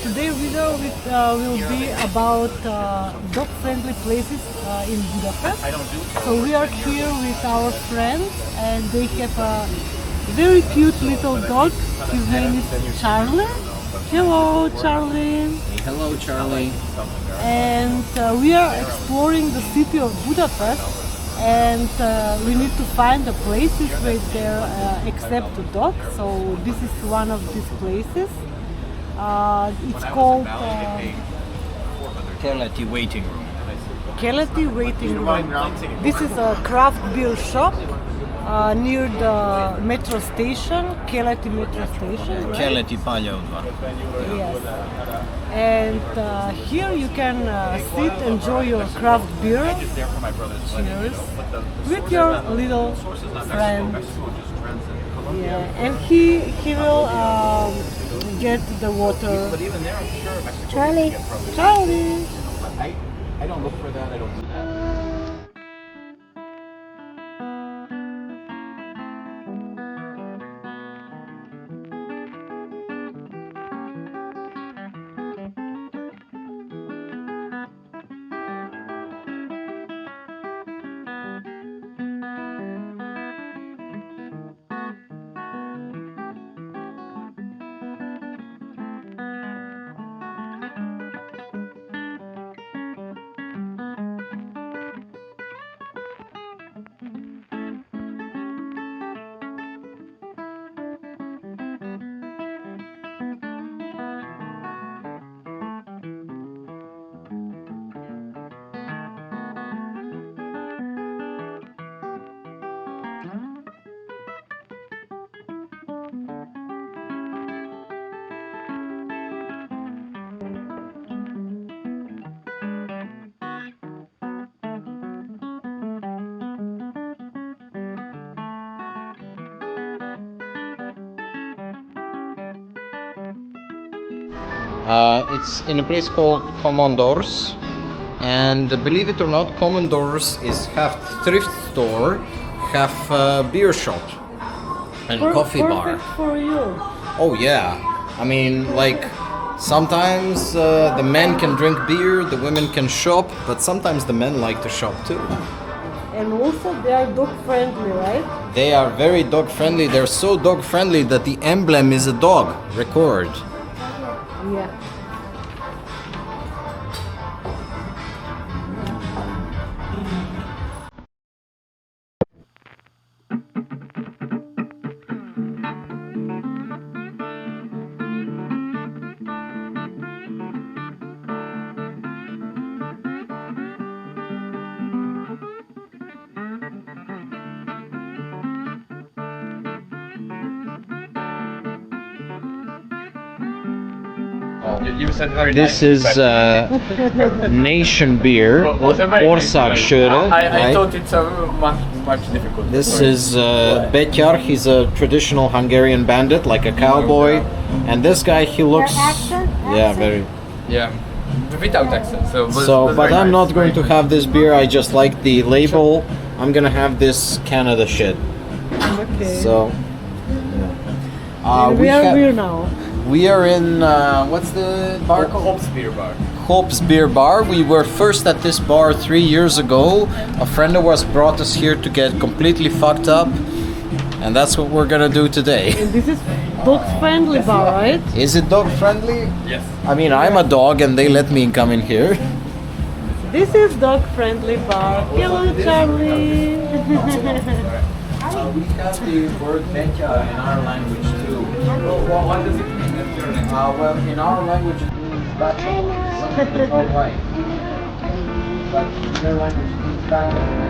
Today's video will be about dog-friendly places in Budapest. So we are here with our friends and they have a very cute little dog. His name is Charlie. Hello, Charlie. Hello, Charlie. And we are exploring the city of Budapest, and we need to find the places where there accept the dog. So this is one of these places. It's called Keleti waiting room. Keleti Waiting Room. This is a craft beer shop near the metro station, Keleti metro station. Right? Keleti pályaudvar. Yes. And here you can sit, enjoy your craft beer, cheers, with your little friend. Yeah, and he will get the water. Charlie, Charlie. I don't look for that. I don't do that. It's in a place called Commodores, and believe it or not, Commodores is half thrift store, half beer shop and coffee bar. Perfect for you. Oh yeah, I mean, like sometimes the men can drink beer, the women can shop, but sometimes the men like to shop too. And also they are dog friendly, right? They are very dog friendly. They're so dog friendly that the emblem is a dog. Record. Yeah. This is nation beer, Országsöre. I thought it's much difficult. This is Betyar. He's a traditional Hungarian bandit, like a cowboy. And this guy, he looks, yeah, very. Yeah, without accent. But I'm not going to have this beer. I just like the label. I'm gonna have this Canada shit. Okay. So. We are here now. We are in, what's the bar called? Hops Beer Bar. Hops Beer Bar. We were first at this bar 3 years ago. A friend of ours brought us here to get completely fucked up. And that's what we're gonna do today. And this is dog friendly bar, right? Is it dog friendly? Yes. I mean, I'm a dog and they let me come in here. This is dog friendly bar. Hello, Charlie. We have the word becha in our language too. Well, what does it mean in German? Well, in our language it means bachelor. It's all right. But in their language it means bachelor.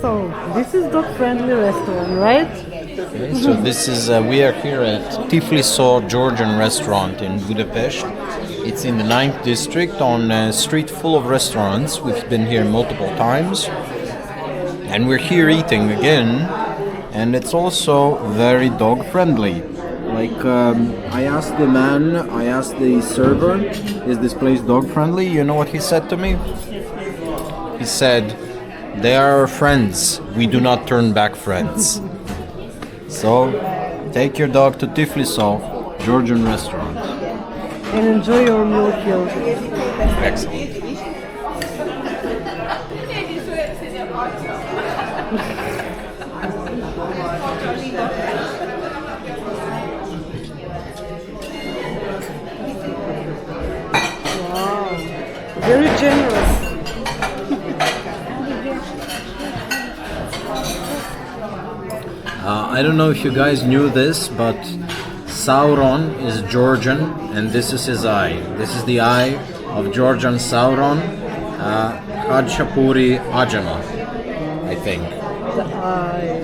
So, this is dog-friendly restaurant, right? Okay, so this is we are here at Tifliso Georgian restaurant in Budapest. It's in the 9th district on a street full of restaurants. We've been here multiple times, and we're here eating again. And it's also very dog friendly. Like I asked the server, is this place dog friendly? You know what he said to me? He said, "They are our friends. We do not turn back friends." So, take your dog to Tifliso Georgian restaurant. And enjoy your meal here. Excellent. Wow, very generous. I don't know if you guys knew this, but Sauron is Georgian, and this is his eye. This is the eye of Georgian Sauron, Hadshapuri Ajama, I think. The eye.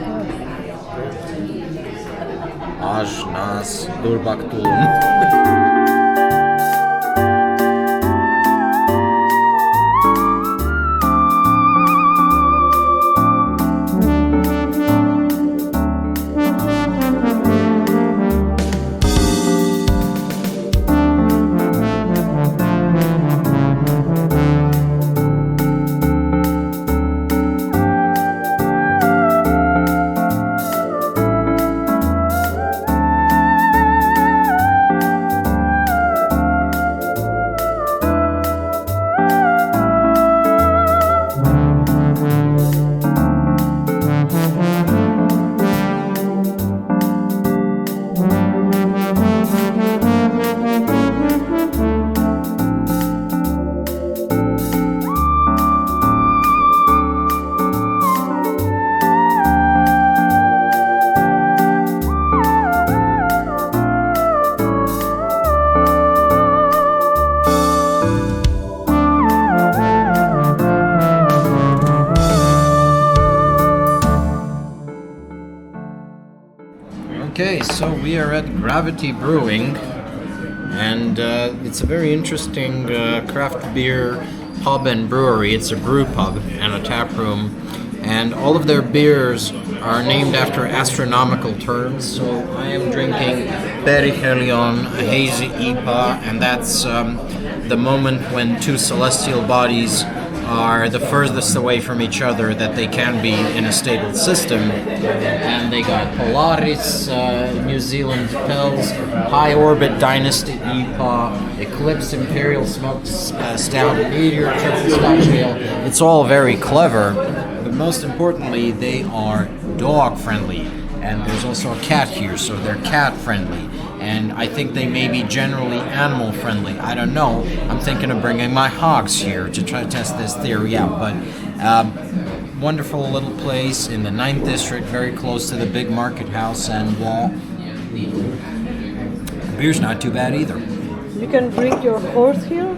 Aj Nas Durbaktul. Okay, so we are at Gravity Brewing, and it's a very interesting craft beer pub and brewery. It's a brew pub and a tap room, and all of their beers are named after astronomical terms. So I am drinking Perihelion, a hazy IPA, and that's the moment when two celestial bodies are the furthest away from each other that they can be in a stable system. And they got Polaris, New Zealand Pils, High Orbit Dynasty IPA, Eclipse Imperial Smoked Stout, Meteor Triple Scotch Ale. It's all very clever, but most importantly, they are dog friendly. And there's also a cat here, so they're cat friendly. And I think they may be generally animal friendly. I don't know. I'm thinking of bringing my hogs here to try to test this theory out. But wonderful little place in the 9th district, very close to the big market house, and the beer's not too bad either. You can bring your horse here?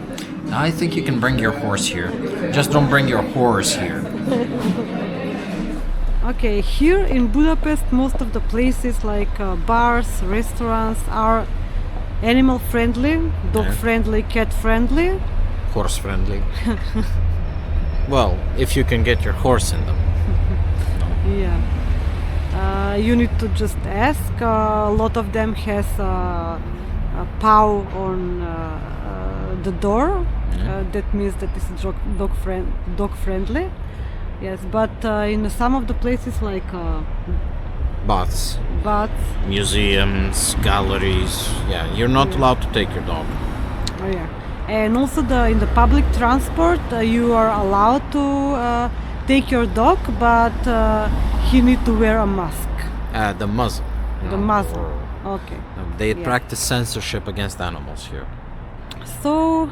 I think you can bring your horse here. Just don't bring your horse here. Okay, here in Budapest, most of the places like bars, restaurants are animal friendly, dog friendly, cat friendly. Horse friendly. Well, if you can get your horse in them. Yeah. You need to just ask. A lot of them has a paw on the door. That means that this is dog friendly. Yes, but in some of the places like Baths, museums, galleries. Yeah, you're not allowed to take your dog. Oh yeah, and also in the public transport you are allowed to take your dog, but he need to wear a mask. The muzzle. The muzzle. Okay. They practice censorship against animals here. So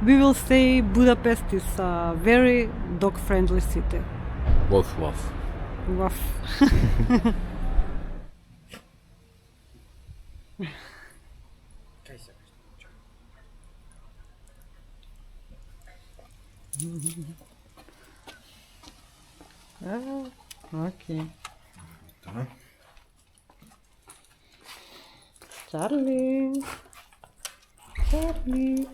we will say Budapest is a very dog-friendly city. Woof woof. Woof. Okay. Charlie. Charlie.